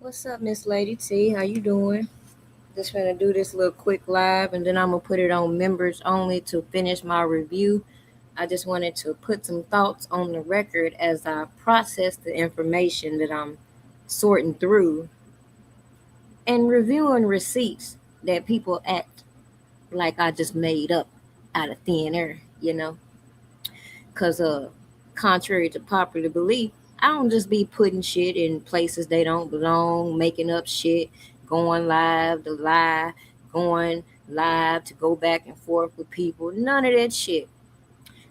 What's up, Miss Lady T? How you doing? Just gonna do this little quick live, and then I'm gonna put it on members only to finish my review. I just wanted to put some thoughts on the record as I process the information that I'm sorting through and reviewing receipts that people act like I just made up out of thin air, Because, contrary to popular belief, I don't just be putting shit in places they don't belong, making up shit, going live to lie, going live to go back and forth with people. None of that shit.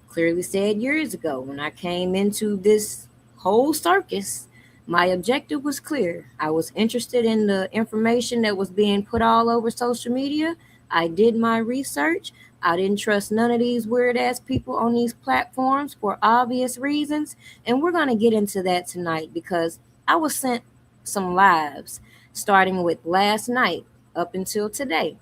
Clearly said years ago when I came into this whole circus, my objective was clear. I was interested in the information that was being put all over social media. I did my research. I didn't trust none of these weird ass people on these platforms for obvious reasons. And we're going to get into that tonight because I was sent some lives starting with last night up until today.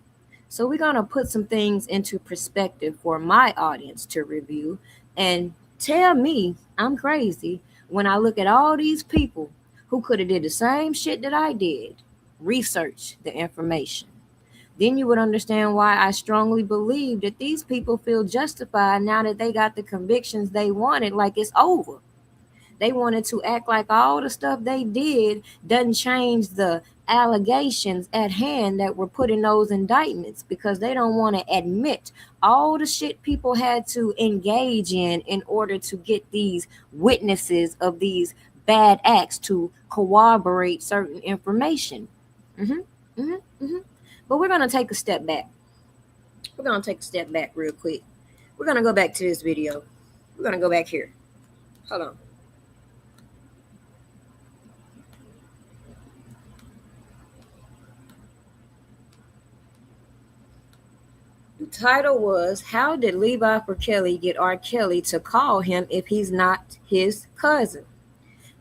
So we're going to put some things into perspective for my audience to review and tell me I'm crazy when I look at all these people who could have did the same shit that I did, research the information. Then you would understand why I strongly believe that these people feel justified now that they got the convictions they wanted, like it's over. They wanted to act like all the stuff they did doesn't change the allegations at hand that were put in those indictments because they don't want to admit all the shit people had to engage in order to get these witnesses of these bad acts to corroborate certain information. hmm hmm hmm But we're going to take a step back. We're going to take a step back real quick. We're going to go back to this video. We're going to go back here. Hold on. The title was, How Did Levi for Kelly Get R. Kelly to Call Him If He's Not His Cousin?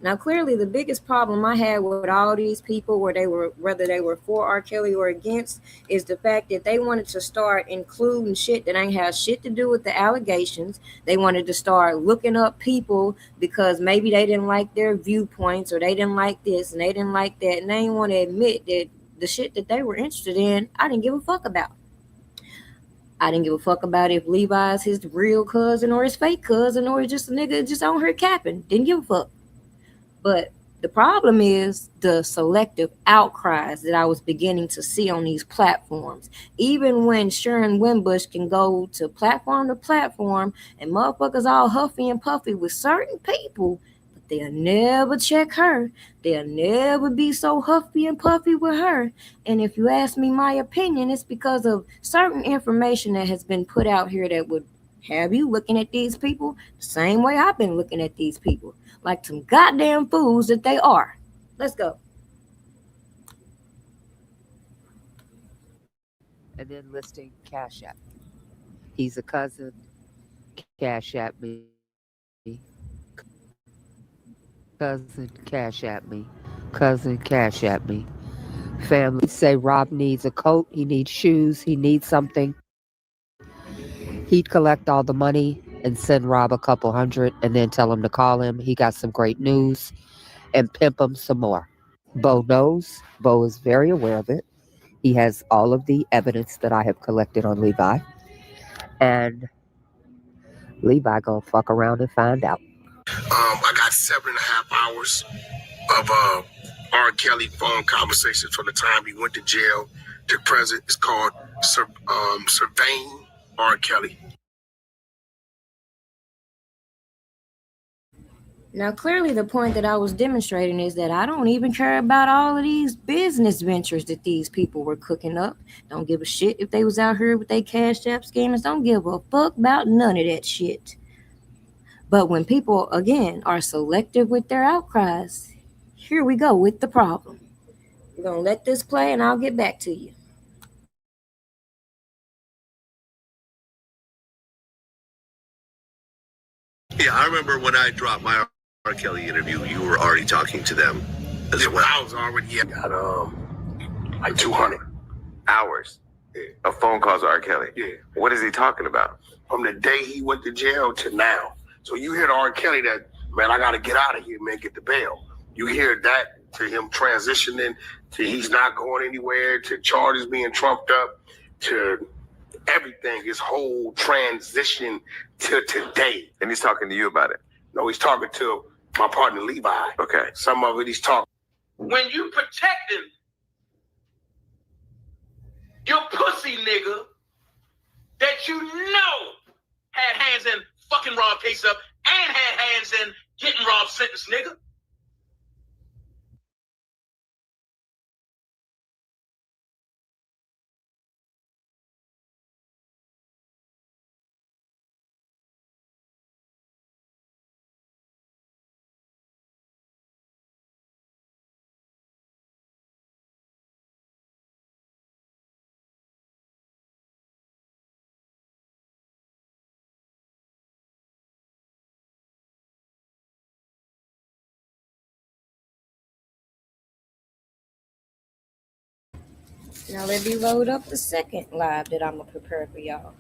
Now, clearly, the biggest problem I had with all these people, whether they were for R. Kelly or against, is the fact that they wanted to start including shit that ain't have shit to do with the allegations. They wanted to start looking up people because maybe they didn't like their viewpoints or they didn't like this and they didn't like that, and they didn't want to admit that the shit that they were interested in, I didn't give a fuck about. I didn't give a fuck about if Levi's his real cousin or his fake cousin or just a nigga just on her capping. Didn't give a fuck. But the problem is the selective outcries that I was beginning to see on these platforms. Even when Sharon Wimbush can go to platform and motherfuckers all huffy and puffy with certain people, but they'll never check her. They'll never be so huffy and puffy with her. And if you ask me my opinion, it's because of certain information that has been put out here that would have you looking at these people the same way I've been looking at these people. Like some goddamn fools that they are. Let's go. And then listing Cash App. He's a cousin. Cash App me. Cousin Cash App me. Cousin Cash App me. Family say Rob needs a coat. He needs shoes. He needs something. He'd collect all the money and send Rob a couple hundred and then tell him to call him. He got some great news and pimp him some more. Bo knows. Bo is very aware of it. He has all of the evidence that I have collected on Levi. And Levi gonna fuck around and find out. I got 7.5 hours of R. Kelly phone conversations from the time he went to jail to present. It's called Surveying R. Kelly. Now, clearly, the point that I was demonstrating is that I don't even care about all of these business ventures that these people were cooking up. Don't give a shit if they was out here with their Cash App schemers. Don't give a fuck about none of that shit. But when people, again, are selective with their outcries, here we go with the problem. We're going to let this play and I'll get back to you. Yeah, I remember when I dropped my R. Kelly interview, you were already talking to them as well. I was already got like 200 hours of phone calls to R. Kelly. Yeah. What is he talking about? From the day he went to jail to now. So you hear to R. Kelly that, man, I got to get out of here, man, get the bail. You hear that to him transitioning, to he's not going anywhere, to charges being trumped up, to everything, his whole transition to today. And he's talking to you about it? No, he's talking to my partner Levi. Okay. Some of it he's talking. When you protecting your pussy nigga that you know had hands in fucking Rob case up and had hands in getting Rob sentence, nigga. Now let me load up the second live that I'm gonna prepare for y'all.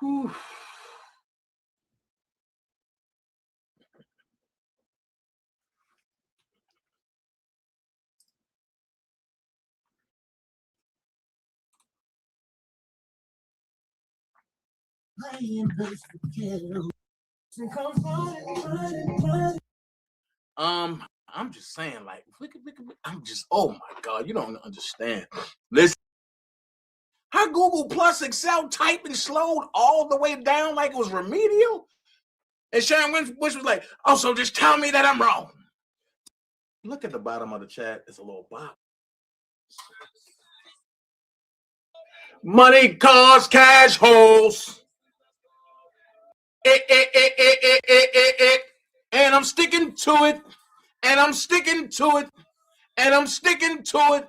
Whew. I'm just saying, like, I'm just, oh my God, you don't understand. Listen, how Google Plus Excel typing slowed all the way down like it was remedial? And Sharon Bush was like, oh, so just tell me that I'm wrong. Look at the bottom of the chat. It's a little box. Money, cars, cash holes. And I'm sticking to it. And I'm sticking to it. And I'm sticking to it.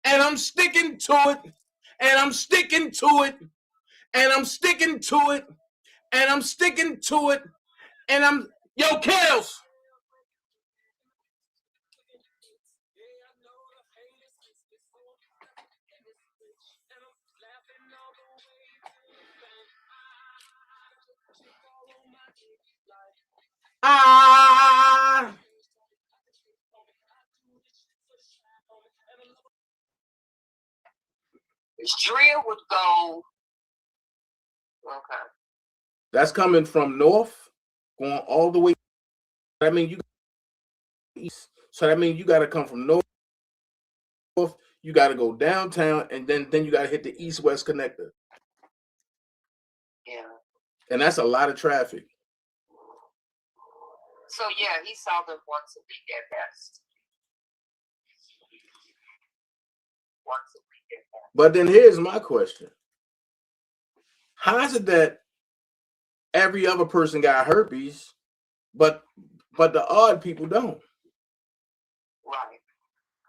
And I'm sticking to it. And I'm sticking to it. And I'm sticking to it. And I'm sticking to it. And I'm, yo, Kills. Drea would go. Okay. That's coming from north, going all the way. I mean, you east. So that means you got to come from north. You got to go downtown, and then you got to hit the east-west connector. Yeah. And that's a lot of traffic. So yeah, he saw them once a week at best. Once a week at best. But then here's my question: how is it that every other person got herpes, but the odd people don't? Right.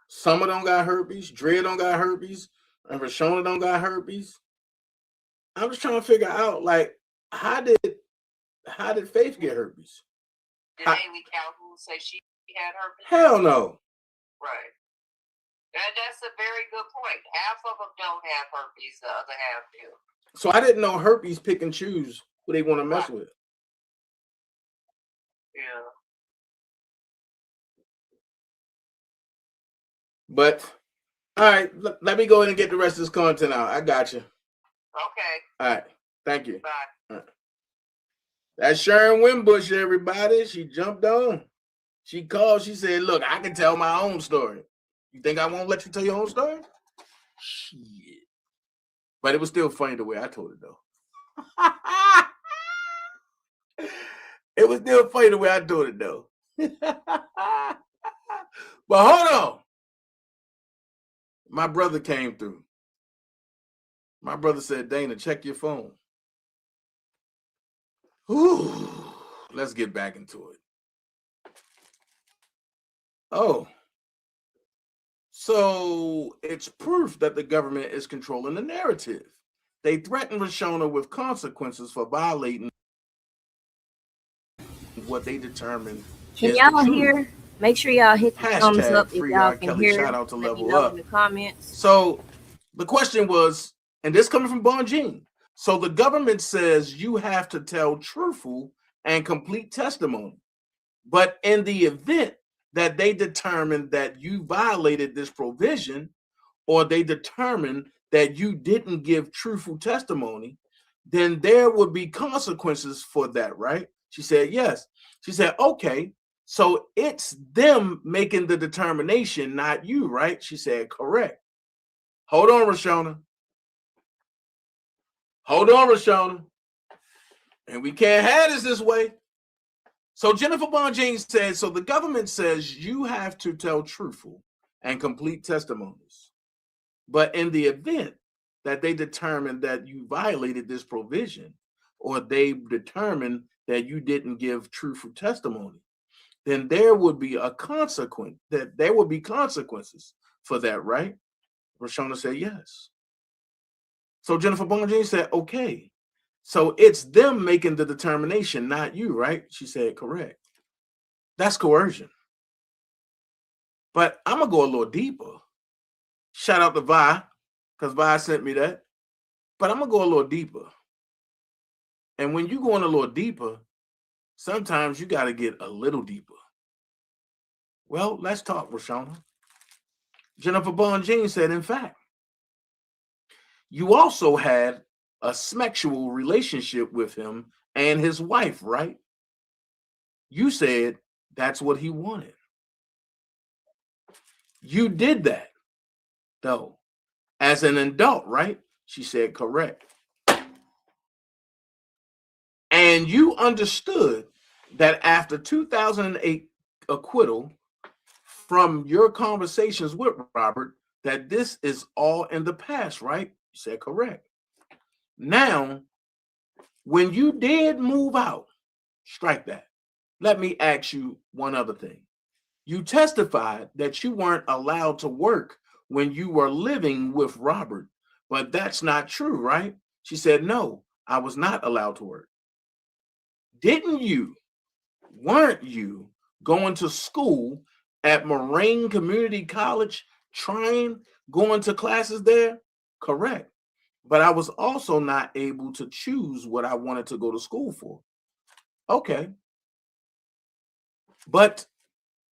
Some of them got herpes. Dre don't got herpes, and Rashona don't got herpes. I'm just trying to figure out, like, how did Faith get herpes? Did Amy Calhoun say she had herpes? Hell no. Right. And that's a very good point. Half of them don't have herpes, the other half do. So I didn't know herpes pick and choose who they want to mess with. Yeah. But, all right, let me go ahead and get the rest of this content out. I got you. Okay. All right. Thank you. Bye. All right. That's Sharon Wimbush, everybody. She jumped on. She called. She said, "Look, I can tell my own story. You think I won't let you tell your own story?" Shit. But it was still funny the way I told it, though. It was still funny the way I told it, though. But hold on. My brother came through. My brother said, "Dana, check your phone." Whew. Let's get back into it. Oh. So it's proof that the government is controlling the narrative. They threatened Rashona with consequences for violating what they determined Can is y'all the truth. hear? Make sure y'all hit the thumbs Hashtag up if free y'all R. can Kelly. hear. Shout out to Let me Level know Up. in the comments. So the question was, and this coming from Bon Jean. So the government says you have to tell truthful and complete testimony. But in the event that they determine that you violated this provision, or they determine that you didn't give truthful testimony, then there would be consequences for that, right? She said, yes. She said, okay, so it's them making the determination, not you, right? She said, correct. Hold on, Rashona. Hold on, Rashona. And we can't have this way. So Jennifer Bon Jean said, so the government says you have to tell truthful and complete testimonies. But in the event that they determine that you violated this provision, or they determine that you didn't give truthful testimony, then there would be a consequence, that there would be consequences for that, right? Rashona said yes. So Jennifer Bon Jean said, okay. So it's them making the determination, not you, right? She said, correct. That's coercion. But I'm going to go a little deeper. Shout out to Vi, because Vi sent me that. But I'm going to go a little deeper. And when you go in a little deeper, sometimes you got to get a little deeper. Well, let's talk, Rashona. Jennifer Bon Jean said, in fact, you also had a sexual relationship with him and his wife, right? You said that's what he wanted. You did that, though, as an adult, right? She said, correct. And you understood that after 2008 acquittal from your conversations with Robert, that this is all in the past, right? You said correct. Now, when you did move out, strike that. Let me ask you one other thing. You testified that you weren't allowed to work when you were living with Robert, but that's not true, right? She said, no, I was not allowed to work. Weren't you going to school at Moraine Community College, going to classes there? Correct. But I was also not able to choose what I wanted to go to school for. Okay.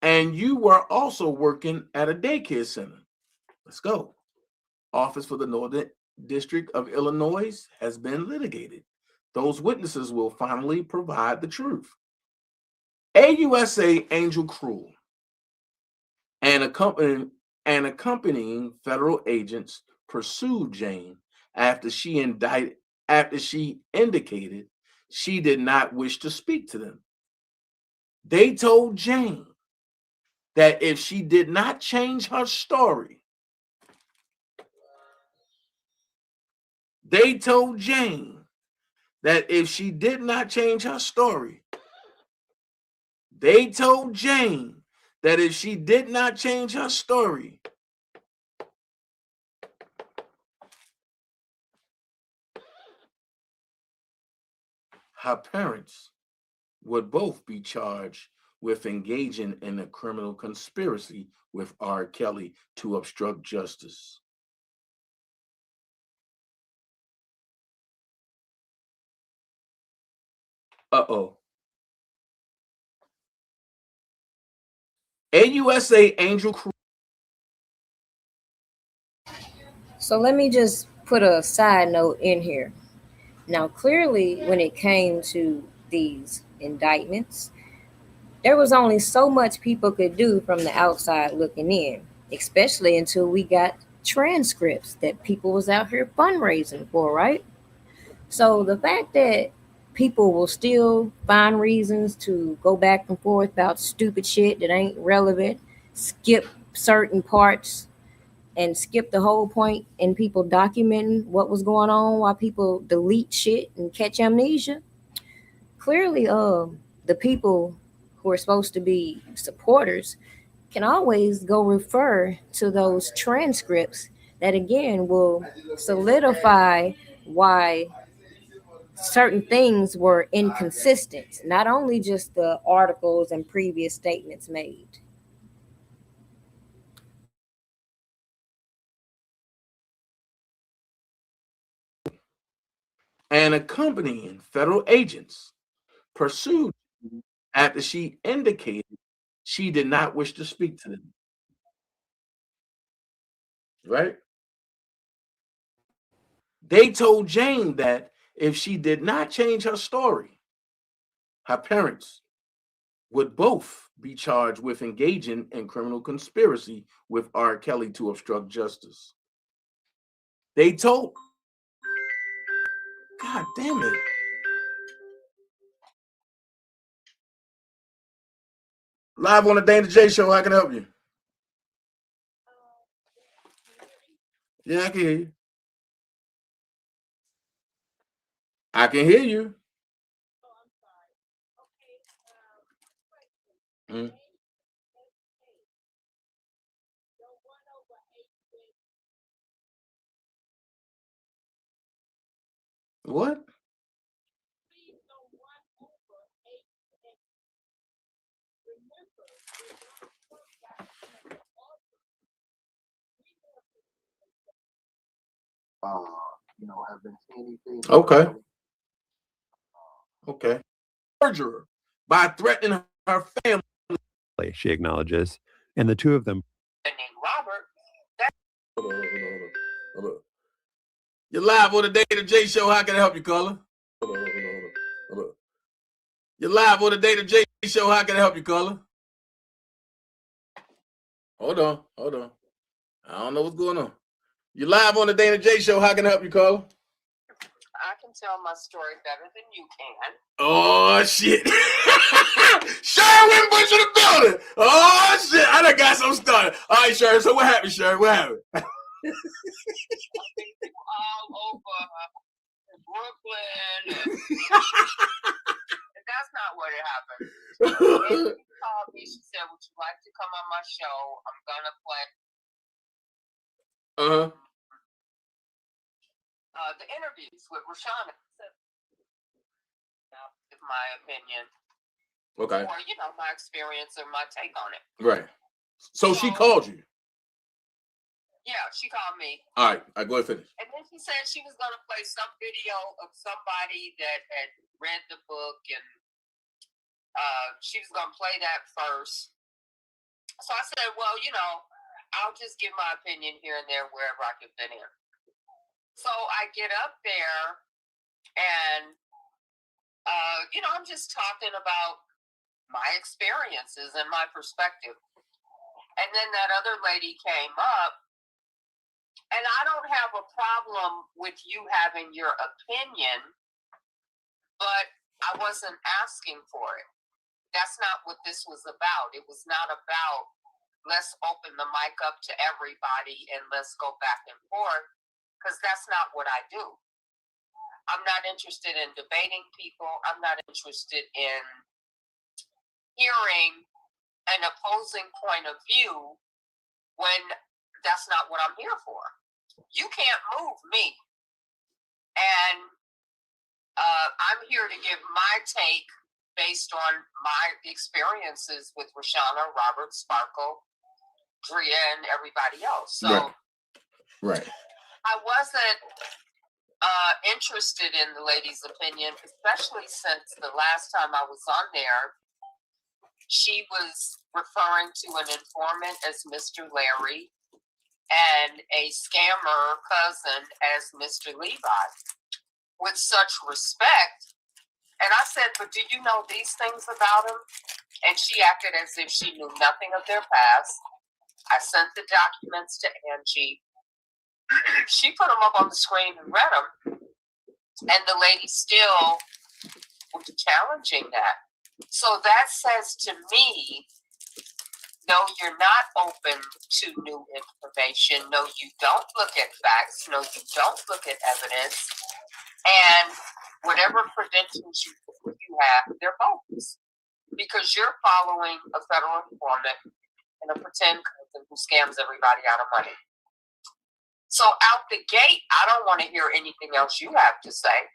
And you were also working at a daycare center. Let's go. Office for the Northern District of Illinois has been litigated. Those witnesses will finally provide the truth. AUSA Angel Cruel and accompanying federal agents pursued Jane after she indicated she did not wish to speak to them. They told Jane that if she did not change her story, they told Jane that if she did not change her story, they told Jane that if she did not change her story, her parents would both be charged with engaging in a criminal conspiracy with R. Kelly to obstruct justice. Uh-oh. AUSA Angel Cruel. So let me just put a side note in here. Now, clearly, when it came to these indictments, There was only so much people could do from the outside looking in, especially until we got transcripts that people was out here fundraising for, right? So the fact that people will still find reasons to go back and forth about stupid shit that ain't relevant, skip certain parts and skip the whole point in people documenting what was going on while people delete shit and catch amnesia. Clearly, the people who are supposed to be supporters can always go refer to those transcripts that again will solidify why certain things were inconsistent, not only just the articles and previous statements made. And accompanying federal agents pursued after she indicated she did not wish to speak to them. Right? They told Jane that if she did not change her story, her parents would both be charged with engaging in criminal conspiracy with R. Kelly to obstruct justice. They told, God damn it. Live on the Dana J Show, how can I help you? Yeah, I can hear you. I can hear you. Mm. What? Have been seeing anything. Okay. Okay. Perjurer by threatening her family. She acknowledges, and the two of them. Robert. Hold on, hold on, hold on. Hold on. You're live on the Dana J Show. How can I help you, caller? Hold on, hold on, hold on. Hold on. You're live on the Dana J Show. How can I help you, caller? Hold on, hold on. I don't know what's going on. You're live on the Dana J Show. How can I help you, caller? I can tell my story better than you can. Oh, shit. Sharon Winbush in the building. Oh, shit. I done got some started. All right, Sharon. So what happened, Sharon? What happened? All over Brooklyn. And that's not what it happened. And she called me. She said, would you like to come on my show? I'm going to play the interviews with Rashana. With my opinion. Okay. Or, my experience or my take on it. Right. So she called you? Yeah, she called me. All right. Go ahead, finish. And then she said she was going to play some video of somebody that had read the book, and she was going to play that first. So I said, well, I'll just give my opinion here and there wherever I can fit in. So I get up there and, I'm just talking about my experiences and my perspective. And then that other lady came up, and I don't have a problem with you having your opinion, but I wasn't asking for it. That's not what this was about. It was not about, let's open the mic up to everybody and let's go back and forth, because that's not what I do. I'm not interested in debating people. I'm not interested in hearing an opposing point of view when that's not what I'm here for. You can't move me. And I'm here to give my take based on my experiences with Rashana, Robert, Sparkle, Drea, and everybody else. So Right. I wasn't interested in the lady's opinion, especially since the last time I was on there, she was referring to an informant as Mr. Larry and a scammer cousin as Mr. Levi with such respect. And I said, but do you know these things about him? and she acted as if she knew nothing of their past. I sent the documents to Angie. She put them up on the screen and read them, and the lady still was challenging that. So that says to me, no, you're not open to new information. No, you don't look at facts. No, you don't look at evidence. And whatever credentials you have, they're bogus. Because you're following a federal informant and a pretend cousin who scams everybody out of money. So out the gate, I don't want to hear anything else you have to say.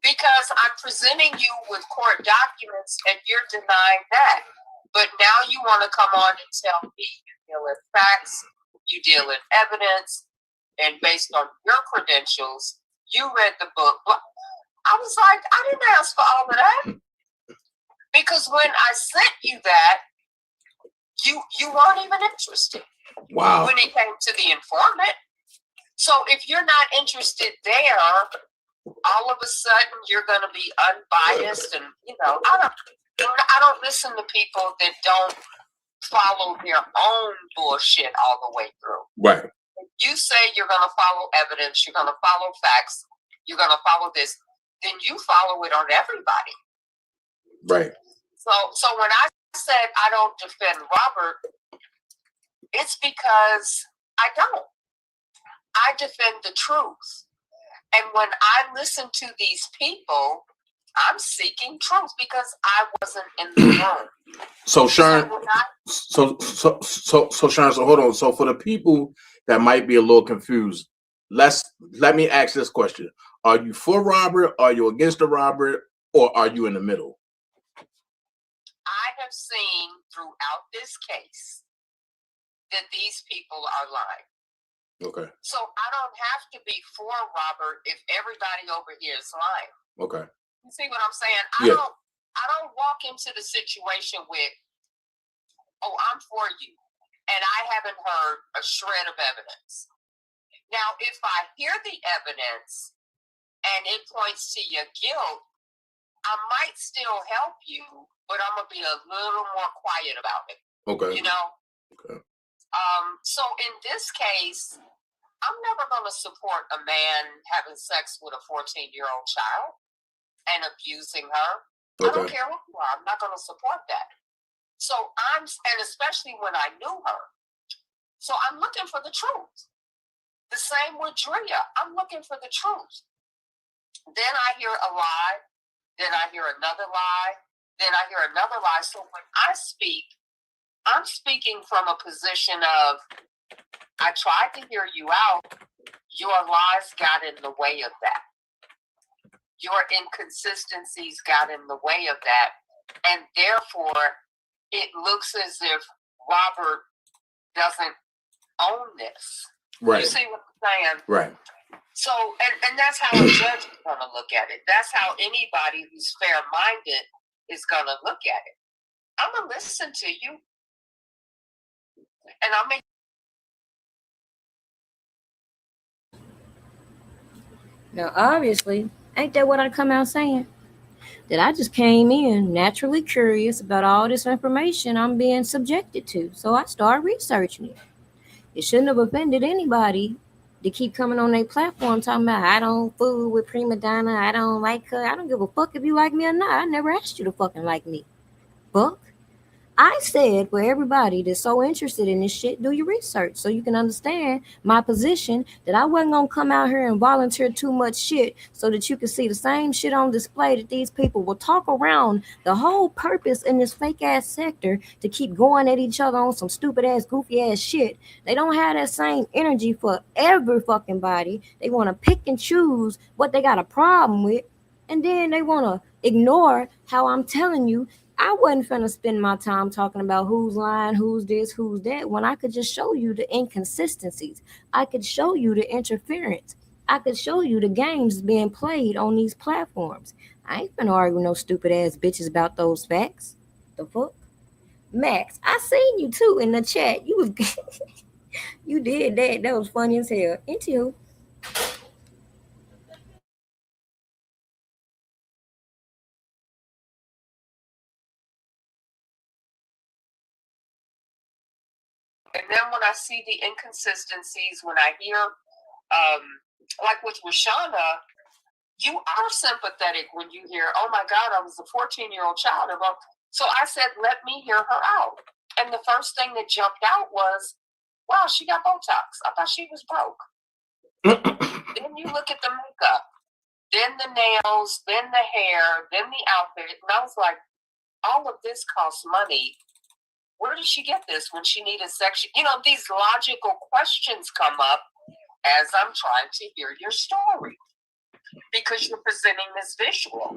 Because I'm presenting you with court documents and you're denying that. But now you want to come on and tell me you deal in facts, you deal in evidence, and based on your credentials, you read the book. I was like, I didn't ask for all of that. Because when I sent you that, you weren't even interested. Wow. When it came to the informant. So if you're not interested there, all of a sudden you're going to be unbiased, and I don't listen to people that don't follow their own bullshit all the way through. Right. If you say you're going to follow evidence, you're going to follow facts, you're going to follow this, then you follow it on everybody. Right. So when I said I don't defend Robert, it's because I don't. I defend the truth. And when I listen to these people, I'm seeking truth because I wasn't in the room. So Sharon, so Sharon, so hold on. So for the people that might be a little confused, let me ask this question. Are you for Robert? Are you against the Robert? Or are you in the middle? I have seen throughout this case that these people are lying. Okay. So I don't have to be for Robert if everybody over here is lying. Okay. You see what I'm saying? I don't walk into the situation with, oh, I'm for you, and I haven't heard a shred of evidence. Now, if I hear the evidence and it points to your guilt, I might still help you, but I'm gonna be a little more quiet about it. Okay. Okay. So in this case, I'm never going to support a man having sex with a 14-year-old child and abusing her. Okay. I don't care who you are. I'm not going to support that. So and especially when I knew her. So I'm looking for the truth. The same with Drea. I'm looking for the truth. Then I hear a lie. Then I hear another lie. Then I hear another lie. So when I speak, I'm speaking from a position of, I tried to hear you out. Your lies got in the way of that. Your inconsistencies got in the way of that. And therefore, it looks as if Robert doesn't own this. Right. You see what I'm saying? Right. So, and that's how a judge is going to look at it. That's how anybody who's fair-minded is going to look at it. I'm going to listen to you. And I'm Now, obviously, ain't that what I come out saying? That I just came in naturally curious about all this information I'm being subjected to. So I started researching it. It shouldn't have offended anybody to keep coming on their platform talking about, I don't fool with Prima Donna, I don't like her. I don't give a fuck if you like me or not. I never asked you to fucking like me. Fuck. I said for everybody that's so interested in this shit, do your research so you can understand my position, that I wasn't going to come out here and volunteer too much shit so that you can see the same shit on display that these people will talk around the whole purpose in this fake ass sector to keep going at each other on some stupid ass, goofy ass shit. They don't have that same energy for every fucking body. They want to pick and choose what they got a problem with, and then they want to ignore how I'm telling you I wasn't finna spend my time talking about who's lying, who's this, who's that, when I could just show you the inconsistencies. I could show you the interference. I could show you the games being played on these platforms. I ain't finna argue with no stupid ass bitches about those facts. The fuck? Max, I seen you too in the chat. You was you did that. That was funny as hell. Until And then when I see the inconsistencies, when I hear, like with Rashana, you are sympathetic when you hear, oh my God, I was a 14-year-old child. So I said, let me hear her out. And the first thing that jumped out was, wow, she got Botox. I thought she was broke. Then you look at the makeup, then the nails, then the hair, then the outfit. And I was like, all of this costs money. Where did she get this when she needed section? These logical questions come up as I'm trying to hear your story because you're presenting this visual.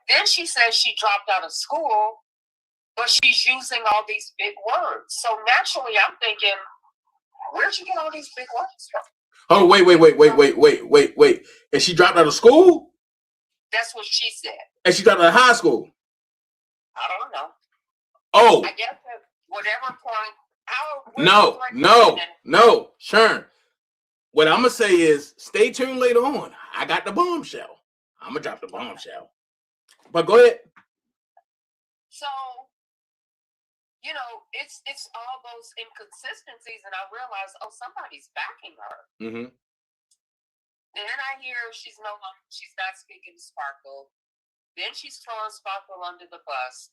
Then she says she dropped out of school, but she's using all these big words. So naturally, I'm thinking, where'd you get all these big words from? Oh, wait. And she dropped out of school? That's what she said. And she dropped out of high school? I don't know. Oh. I guess at whatever point. No, Sharon. What I'm going to say is stay tuned later on. I got the bombshell. I'm going to drop the bombshell. But go ahead. So, it's all those inconsistencies, and I realize, somebody's backing her. Mm-hmm. Then I hear she's not speaking to Sparkle. Then she's throwing Sparkle under the bus.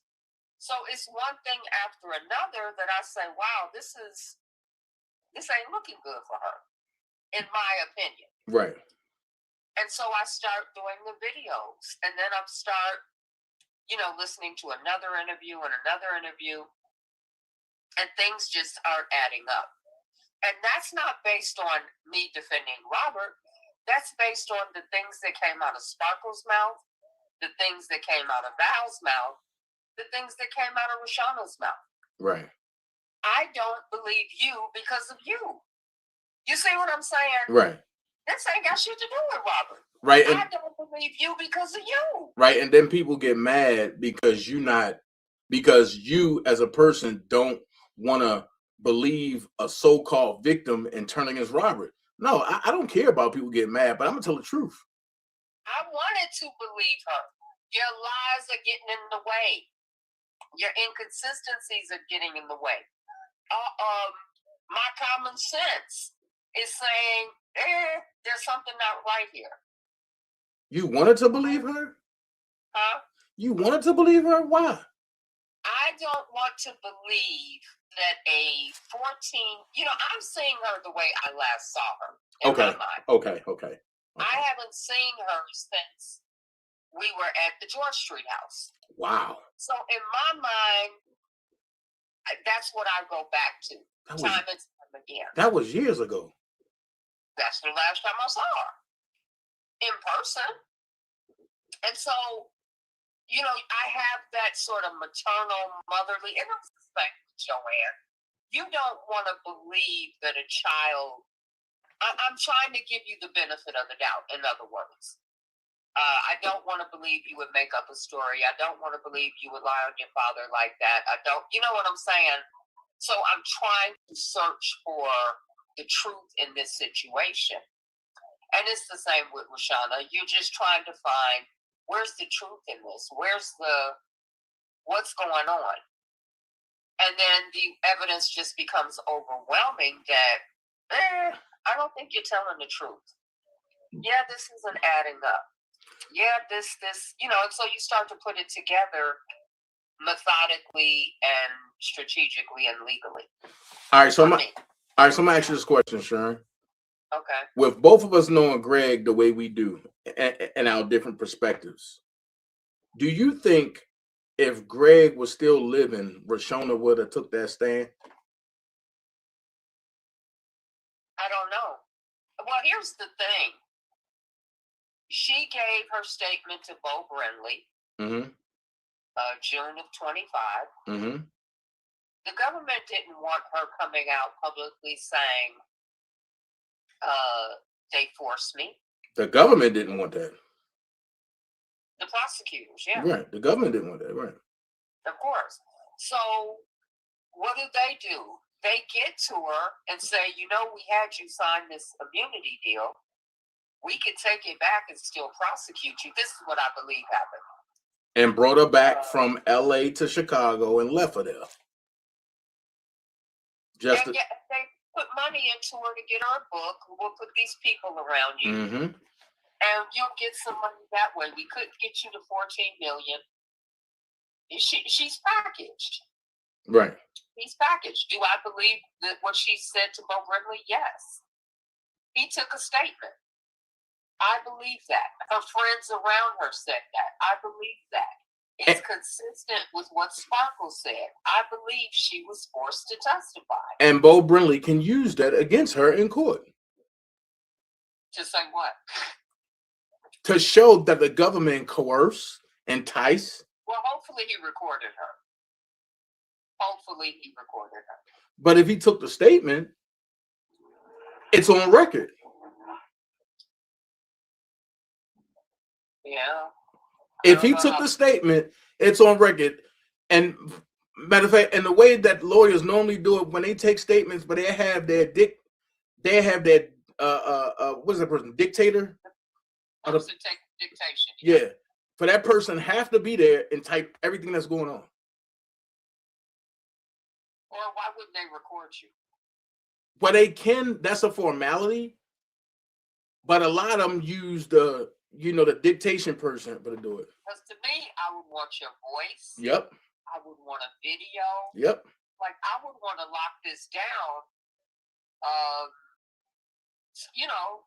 So it's one thing after another that I say, wow, this ain't looking good for her, in my opinion. Right. And so I start doing the videos, and then I start, listening to another interview and another interview, and things just aren't adding up. And that's not based on me defending Robert. That's based on the things that came out of Sparkle's mouth, the things that came out of Val's mouth, the things that came out of Rashana's mouth. Right. I don't believe you because of you. You see what I'm saying? Right. This ain't got shit to do with Robert. Right. I don't believe you because of you. Right. And then people get mad because you as a person don't want to believe a so-called victim and turn against Robert. No, I don't care about people getting mad, but I'm going to tell the truth. I wanted to believe her. Your lies are getting in the way. Your inconsistencies are getting in the way. My common sense is saying, there's something not right here. You wanted to believe her? Huh? You wanted to believe her? Why? I don't want to believe that a 14, I'm seeing her the way I last saw her in my mind. Okay. I haven't seen her since we were at the George Street house. Wow. So in my mind, that's what I go back to time and time again. That was years ago. That's the last time I saw her in person. And so, I have that sort of maternal, motherly, and I'm suspect, Joanne, you don't want to believe that a child, I'm trying to give you the benefit of the doubt, in other words. I don't want to believe you would make up a story. I don't want to believe you would lie on your father like that. You know what I'm saying? So I'm trying to search for the truth in this situation. And it's the same with Rashana. You're just trying to find, where's the truth in this? What's going on? And then the evidence just becomes overwhelming that, I don't think you're telling the truth. Yeah, this isn't adding up. Yeah, this, and so you start to put it together methodically and strategically and legally. All right, so I'm going to ask you this question, Sharon. Okay. With both of us knowing Greg the way we do and our different perspectives, do you think if Greg was still living, Rashana would have took that stand? I don't know. Well, here's the thing. She gave her statement to Bo Brenly, June of 25. Mm-hmm. The government didn't want her coming out publicly saying, they forced me. The government didn't want that. The prosecutors, yeah. Right. The government didn't want that, right. Of course. So what do? They get to her and say, we had you sign this immunity deal. We could take it back and still prosecute you. This is what I believe happened. And brought her back from L.A. to Chicago and left her there. Just they put money into her to get her book. We'll put these people around you, and you'll get some money that way. We couldn't get you to $14 million. She's packaged. Right. He's packaged. Do I believe that what she said to Bo Brindley? Yes. He took a statement. I believe that. Her friends around her said that. I believe that. It's consistent with what Sparkle said. I believe she was forced to testify. And Bo Brindley can use that against her in court. To say what? To show that the government coerced, entice. Well, hopefully he recorded her. But if he took the statement, it's on record. Yeah. If he took the statement, it's on record. And matter of fact, and the way that lawyers normally do it when they take statements, but they have their what's that person? Dictator? Person take dictation. Yeah. For that person have to be there and type everything that's going on. Or why wouldn't they record you? Well, they can, that's a formality. But a lot of them use the dictation person to do it. Because to me, I would want your voice. Yep. I would want a video. Yep. Like, I would want to lock this down,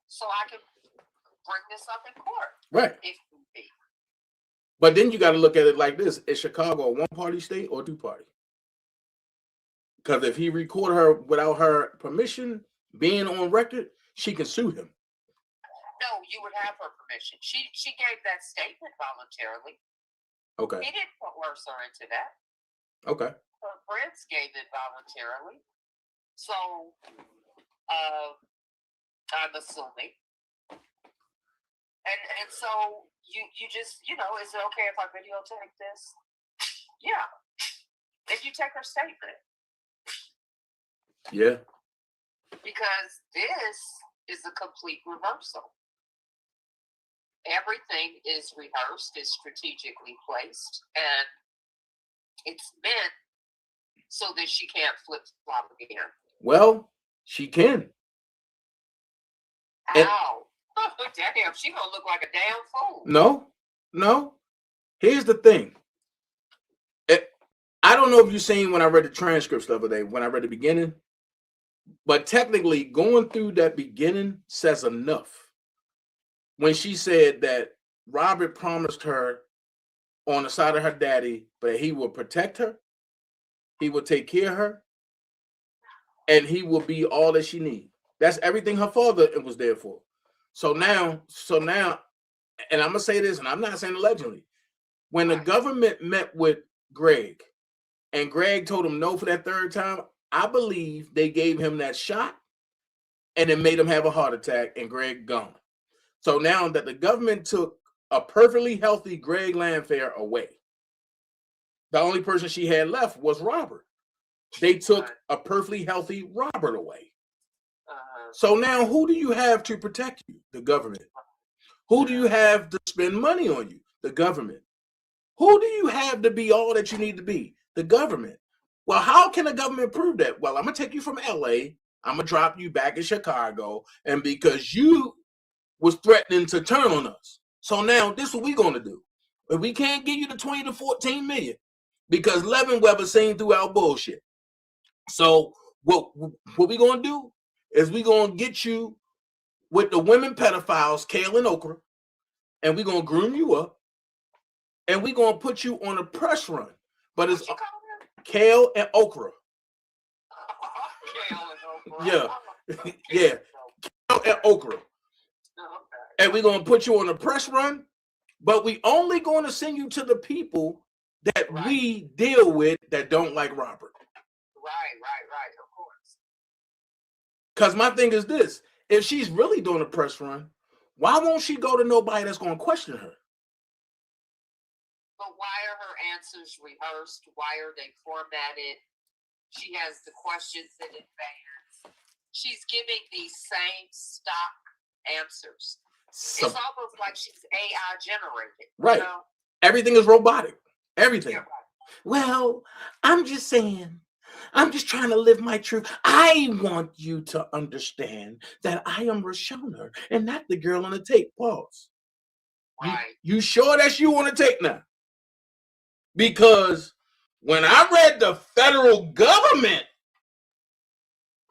so I can bring this up in court. Right. If need be. But then you got to look at it like this. Is Chicago a one-party state or two-party? Because if he record her without her permission, being on record, she can sue him. No, you would have her permission. She gave that statement voluntarily. Okay. He didn't coerce her into that. Okay. Her friends gave it voluntarily. So, I'm assuming. And so you just, is it okay if I videotape this? Yeah. If you take her statement. Yeah. Because this is a complete reversal. Everything is rehearsed, is strategically placed, and it's meant so that she can't flip-flop again. Well, she can. Ow. Damn, she gonna look like a damn fool. No. Here's the thing. I don't know if you've seen when I read the transcripts the other day, when I read the beginning, but technically going through that beginning says enough. When she said that Robert promised her on the side of her daddy, but he will protect her, he will take care of her, and he will be all that she needs. That's everything her father was there for. So now, and I'm gonna say this, and I'm not saying allegedly, when the government met with Greg, and Greg told him no for that third time, I believe they gave him that shot, and it made him have a heart attack, and Greg gone. So now that the government took a perfectly healthy Greg Landfair away, the only person she had left was Robert. They took a perfectly healthy Robert away. So now who do you have to protect you? The government. Who do you have to spend money on you? The government. Who do you have to be all that you need to be? The government. Well, how can the government prove that? Well, I'm going to take you from LA. I'm going to drop you back in Chicago. And because you was threatening to turn on us. So now this is what we're going to do. If we can't give you the 20 to 14 million because Levin Weber seen through our bullshit. So what we going to do is we going to get you with the women pedophiles, Kale and Okra, and we're going to groom you up, and we're going to put you on a press run. But it's Kale and Okra. Kale and Okra. Yeah. Yeah. Kale and Okra. And we're going to put you on a press run, but we only going to send you to the people that we deal with that don't like Robert. Right, of course. Because my thing is this, if she's really doing a press run, why won't she go to nobody that's going to question her? But why are her answers rehearsed? Why are they formatted? She has the questions in advance. She's giving these same stock answers. It's almost like she's AI generated. Right. Everything is robotic. Everything. Yeah, right. Well, I'm just saying, I'm just trying to live my truth. I want you to understand that I am Rashona and not the girl on the tape. Pause. Right. You sure that's you on the tape now? Because when I read the federal government,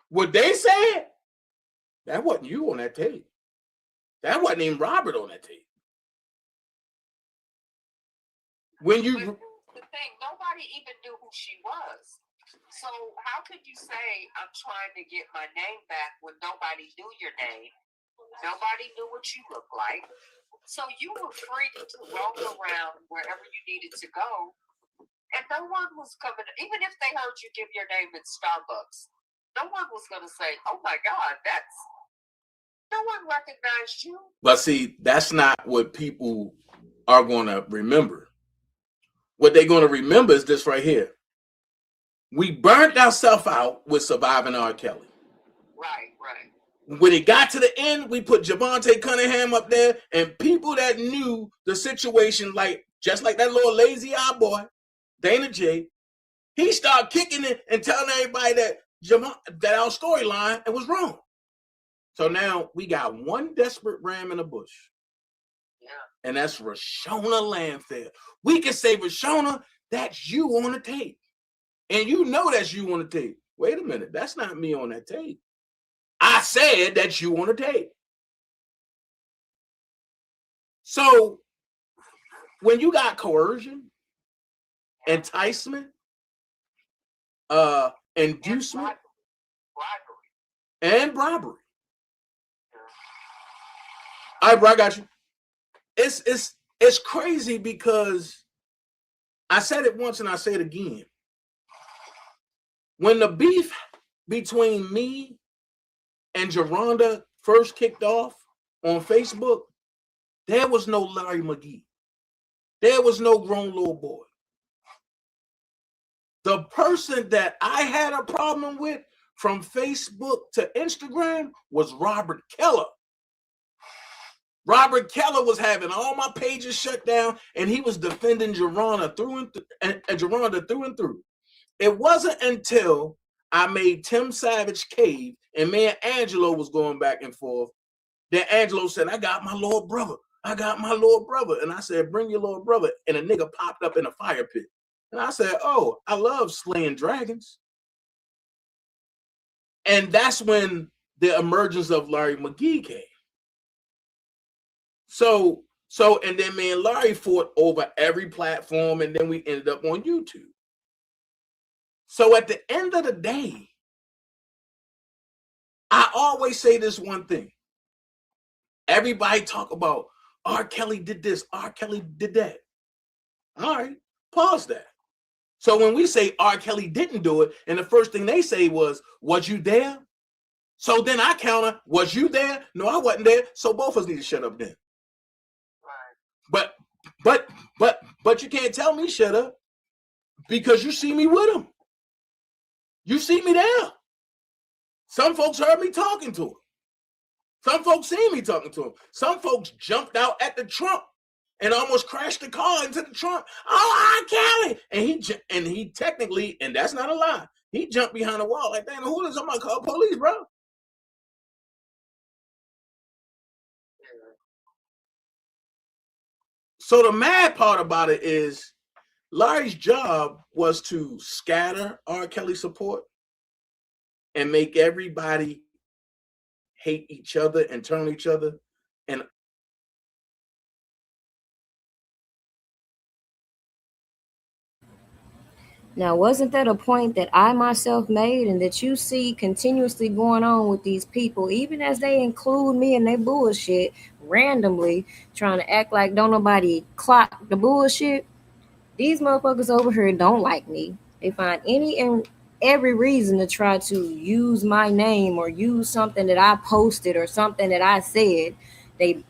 what they said, that wasn't you on that tape. That wasn't even Robert on that tape. When you... But the thing, nobody even knew who she was. So how could you say I'm trying to get my name back when nobody knew your name? Nobody knew what you looked like. So you were free to roam around wherever you needed to go. And no one was coming, even if they heard you give your name in Starbucks, no one was going to say, oh my God, no one recognized you. But see, that's not what people are going to remember. What they're going to remember is this right here. We burnt ourselves out with surviving R. Kelly. Right. When it got to the end, we put Javante Cunningham up there, and people that knew the situation, just like that little lazy eye boy, Dana J, he started kicking it and telling everybody that our storyline it was wrong. So now we got one desperate ram in the bush. Yeah. And that's Rashona Landfair. We can say, Rashona, that's you on the tape. And you know that's you on the tape. Wait a minute, that's not me on that tape. I said that you on the tape. So when you got coercion, enticement, inducement, and bribery. All right, bro, I got you. It's crazy because I said it once and I say it again. When the beef between me and Geronda first kicked off on Facebook, there was no Larry McGee. There was no grown little boy. The person that I had a problem with from Facebook to Instagram was Robert Keller. Robert Keller was having all my pages shut down, and he was defending Geronda through and through. It wasn't until I made Tim Savage cave, and me and Angelo was going back and forth, that Angelo said, I got my Lord brother. I got my Lord brother. And I said, bring your Lord brother. And a nigga popped up in a fire pit. And I said, oh, I love slaying dragons. And that's when the emergence of Larry McGee came. So, and then me and Larry fought over every platform, and then we ended up on YouTube. So at the end of the day, I always say this one thing. Everybody talk about R. Kelly did this, R. Kelly did that. All right, pause that. So when we say R. Kelly didn't do it, and the first thing they say was you there? So then I counter, was you there? No, I wasn't there. So both of us need to shut up then. But you can't tell me shut up because you see me with him. You see me there. Some folks heard me talking to him. Some folks seen me talking to him. Some folks jumped out at the trunk and almost crashed the car into the trunk. Oh, R. Kelly! And he technically, and that's not a lie, he jumped behind the wall like, damn, who is somebody call police, bro? So the mad part about it is Larry's job was to scatter R. Kelly support and make everybody hate each other and turn on each other. And now, wasn't that a point that I myself made and that you see continuously going on with these people, even as they include me in their bullshit randomly, trying to act like don't nobody clock the bullshit? These motherfuckers over here don't like me. They find any and every reason to try to use my name or use something that I posted or something that I said. They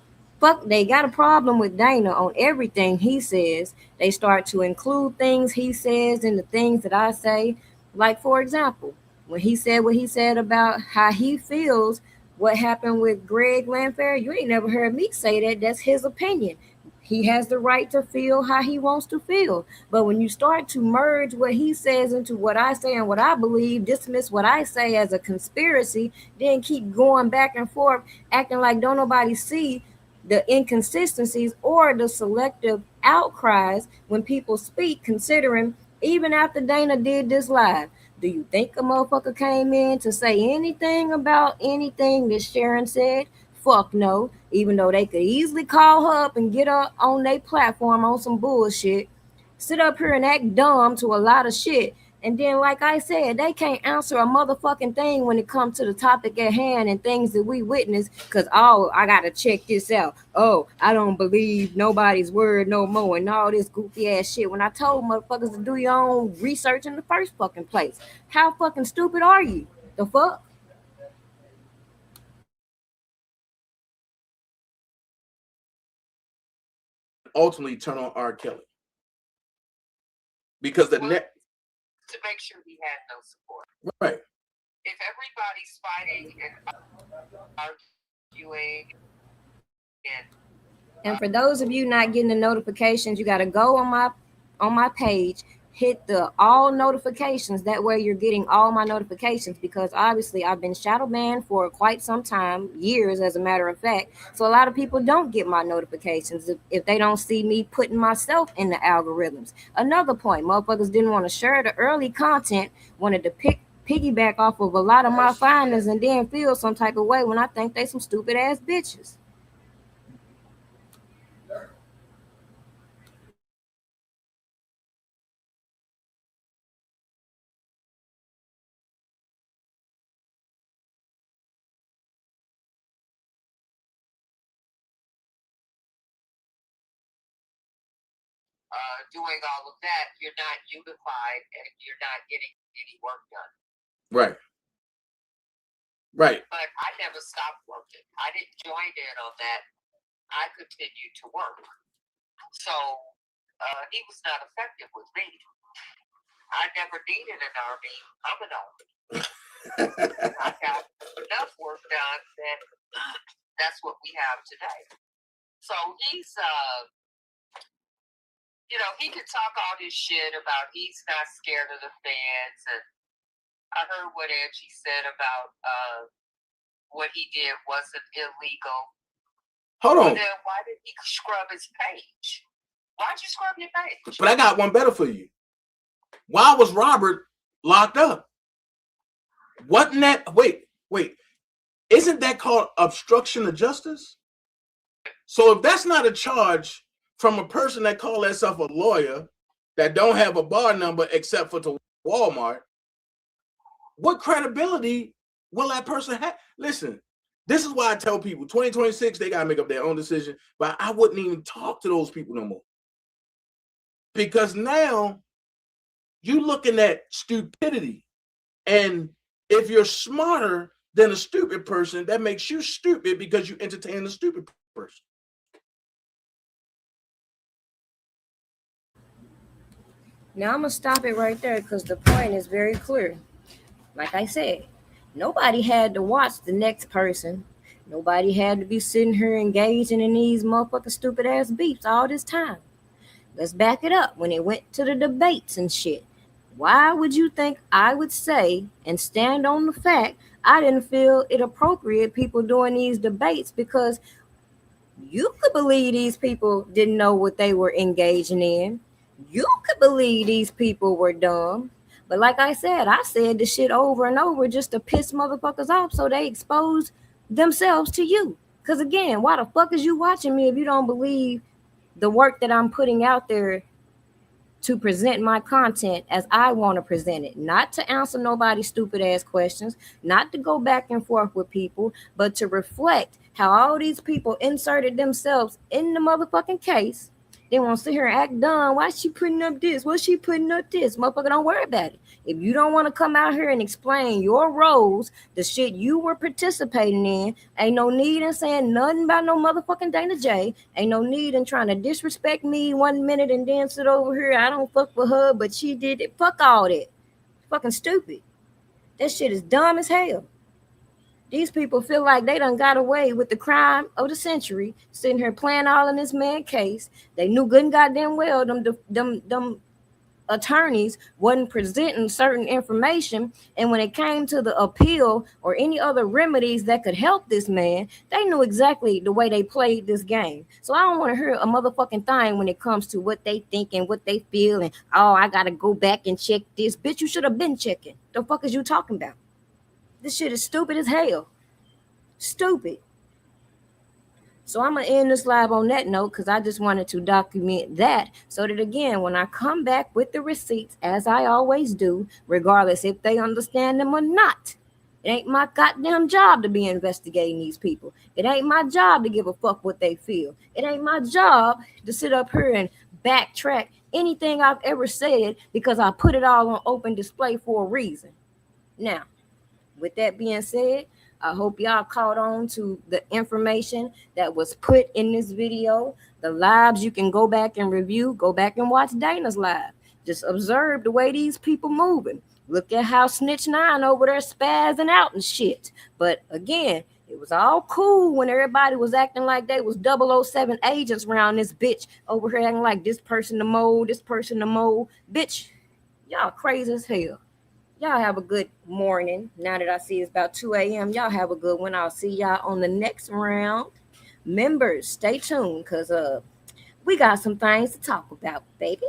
they got a problem with Dana on everything he says. They start to include things he says in the things that I say. Like for example, when he said what he said about how he feels what happened with Greg Lanfair, you ain't never heard me say that. That's his opinion. He has the right to feel how he wants to feel. But when you start to merge what he says into what I say and what I believe, dismiss what I say as a conspiracy, then keep going back and forth, acting like don't nobody see the inconsistencies or the selective outcries when people speak, considering even after Dana did this live, do you think a motherfucker came in to say anything about anything that Sharon said? Fuck no. Even though they could easily call her up and get her on their platform on some bullshit, sit up here and act dumb to a lot of shit. And then, like I said, they can't answer a motherfucking thing when it comes to the topic at hand and things that we witness. Cause oh, I gotta check this out. Oh, I don't believe nobody's word no more, and all this goofy ass shit. When I told motherfuckers to do your own research in the first fucking place, how fucking stupid are you? The fuck? Ultimately turn on R. Kelly. Because the net to make sure he had no support. Right. If everybody's fighting and arguing and for those of you not getting the notifications, you got to go on my page, hit the all notifications. That way you're getting all my notifications, because obviously I've been shadow banned for quite some time, years as a matter of fact. So a lot of people don't get my notifications if they don't see me putting myself in the algorithms. Another point, motherfuckers didn't want to share the early content, wanted to piggyback off of a lot of my findings and then feel some type of way when I think they some stupid ass bitches. doing all of that, you're not unified and you're not getting any work done. Right. Right. But I never stopped working. I didn't join in on that. I continued to work. So he was not effective with me. I never needed an army. I'm an army. I got enough work done that that's what we have today. So he's he could talk all this shit about he's not scared of the fans, and I heard what Angie said about what he did wasn't illegal. Hold on. But then why did he scrub his page? Why'd you scrub your page? But I got one better for you. Why was Robert locked up? Wasn't that wait. Isn't that called obstruction of justice? So if that's not a charge from a person that call themselves a lawyer that don't have a bar number except for to Walmart, what credibility will that person have? Listen, this is why I tell people 2026, they got to make up their own decision, but I wouldn't even talk to those people no more. Because now you're looking at stupidity. And if you're smarter than a stupid person, that makes you stupid because you entertain a stupid person. Now I'm going to stop it right there because the point is very clear. Like I said, nobody had to watch the next person. Nobody had to be sitting here engaging in these motherfucking stupid ass beefs all this time. Let's back it up. When it went to the debates and shit, why would you think I would say and stand on the fact I didn't feel it appropriate people doing these debates? Because you could believe these people didn't know what they were engaging in. You could believe these people were dumb. But like I said the shit over and over just to piss motherfuckers off so they expose themselves to you. Because again, why the fuck is you watching me if you don't believe the work that I'm putting out there to present my content as I want to present it? Not to answer nobody's stupid ass questions, not to go back and forth with people, but to reflect how all these people inserted themselves in the motherfucking case. They want to sit here and act dumb. Why is she putting up this? What's she putting up this? Motherfucker, don't worry about it. If you don't want to come out here and explain your roles, the shit you were participating in, ain't no need in saying nothing about no motherfucking Dana J. Ain't no need in trying to disrespect me 1 minute and then sit over here. I don't fuck with her, but she did it. Fuck all that. Fucking stupid. That shit is dumb as hell. These people feel like they done got away with the crime of the century, sitting here playing all in this man case. They knew good and goddamn well them attorneys wasn't presenting certain information, and when it came to the appeal or any other remedies that could help this man, they knew exactly the way they played this game. So I don't want to hear a motherfucking thing when it comes to what they think and what they feel, and oh, I gotta go back and check this. Bitch, you should have been checking. The fuck is you talking about? This shit is stupid as hell. Stupid. So I'm going to end this live on that note because I just wanted to document that so that, again, when I come back with the receipts, as I always do, regardless if they understand them or not, it ain't my goddamn job to be investigating these people. It ain't my job to give a fuck what they feel. It ain't my job to sit up here and backtrack anything I've ever said because I put it all on open display for a reason. Now, with that being said, I hope y'all caught on to the information that was put in this video. The lives you can go back and review. Go back and watch Dana's live. Just observe the way these people moving. Look at how Snitch 9 over there spazzing out and shit. But again, it was all cool when everybody was acting like they was 007 agents around this bitch over here acting like this person the mole, this person the mole. Bitch, y'all crazy as hell. Y'all have a good morning. Now that I see it's about 2 a.m., y'all have a good one. I'll see y'all on the next round. Members, stay tuned because we got some things to talk about, baby.